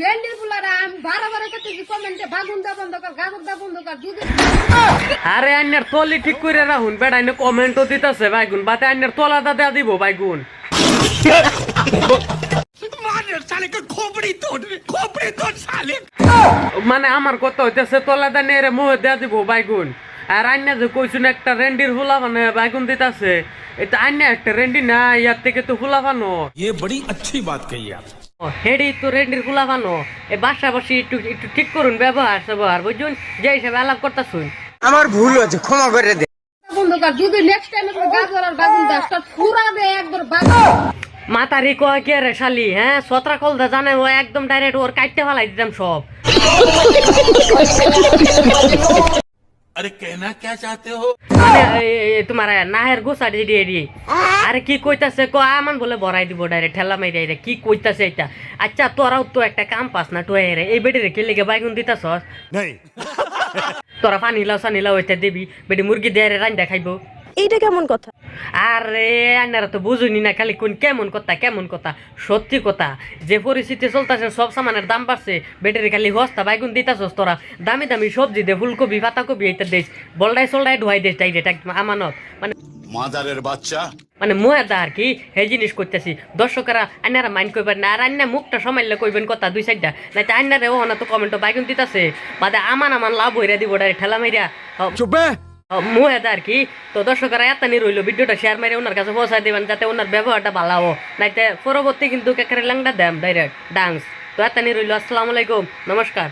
রেন্ডির পুলারা আমি বারে কইতেছি কমেন্টে বাগুন দা বন্ধ কর গাজর দা বন্ধ কর দুধ আরে আন্নার তলি ঠিক করে রাখুন বেড়া এনে কমেন্টও দিতেছে বাইগুন বাতে আন্নার তলা দাদা দিব বাইগুন মানে আমার কথা হইতেছে তলা দা নিয়ে মুহে দেয়া দিব বাইগুন আর আন্না যে কইছুন একটা রেন্ডির হুলা মানে বাইগুন দিতেছে এটা আন্না একটা রেন্ডি না ইয়ার থেকে তো হুলা বানো ये बड़ी अच्छी बात कही आप হেডি তো রেন্ডির হুলা বানো এই বাসা বসি একটু একটু ঠিক করুন ব্যবহার বুঝুন যে হিসাবে আলাপ করতেছুন আমার ভুল হয়েছে ক্ষমা করে দে বন্ধ কর দুধ নেক্সট টাইম গাজর আর বাগুন দা সব পুরা দে একবার বাগুন মাতারি কয় কে রে শালি হ্যাঁ সতরা কলদা জানে ও একদম ডাইরেক্ট ওর কাটতে ফেলাই দিতাম সব अरे कहना क्या चाहते हो মানে তোমার নাহের গোসা দিয়ে দিয়ে আরে কি কইতাছে ক আমান বলে ভরাই দিব ডাইরেক্ট ঠেলা মাইরা রে কি কইতাছে এটা আচ্ছা তোরাও তো একটা কাম পাস না টুয়ে রে এই বেডি রে কে লেগে বাইগুন দিতাছস नहीं তোরা পানি লাও সানি লাও এটা দিবি বেডি মুরগি দিয়ে রান্না খাইবো এইটা কেমন কথা? আরে আন্নারা তো বুঝুনি না খালি কোন কেমন কথা সত্যি কথা যে পরিস্থিতি চলতেছে সব সামানের দাম বাড়ছে বেটারি খালি হস্তা বাইগুন দিতাছস তোরা দামি দামি সবজি দে ফুলকপি পাতাকপি এটা দেশ বলডাই সলডাই ধোয়াই দেশ ডাইরেক্ট একদম আমানত মানে मादारेर बाच्चा মানে মুয়াদা আর কি হে জিনিস করতেছি দর্শকেরা আন্নারা মাইন্ড করবেন না আর আন্না মুখটা সমাইলে কইবেন কথা দুই সাইডটা নাই তো আন্নারে ও না তো কমেন্ট বাইগুন দিতাছে বাদে আমান লাভ হইরা দিব ডাইরেক্ট ঠেলা মাইরা চুপে মুহেদা আর কি তো দর্শকরা এতনি রইল ভিডিওটা শেয়ার মারে ওনার কাছে পৌঁছায় দিবেন যাতে ওনার ব্যবহারটা ভালো হোক নাইতে পরবর্তী কিন্তু একেবারে ল্যাংডা দেম ডাইরেক্ট ডান্স তো এতনি রইল আসসালামু আলাইকুম নমস্কার।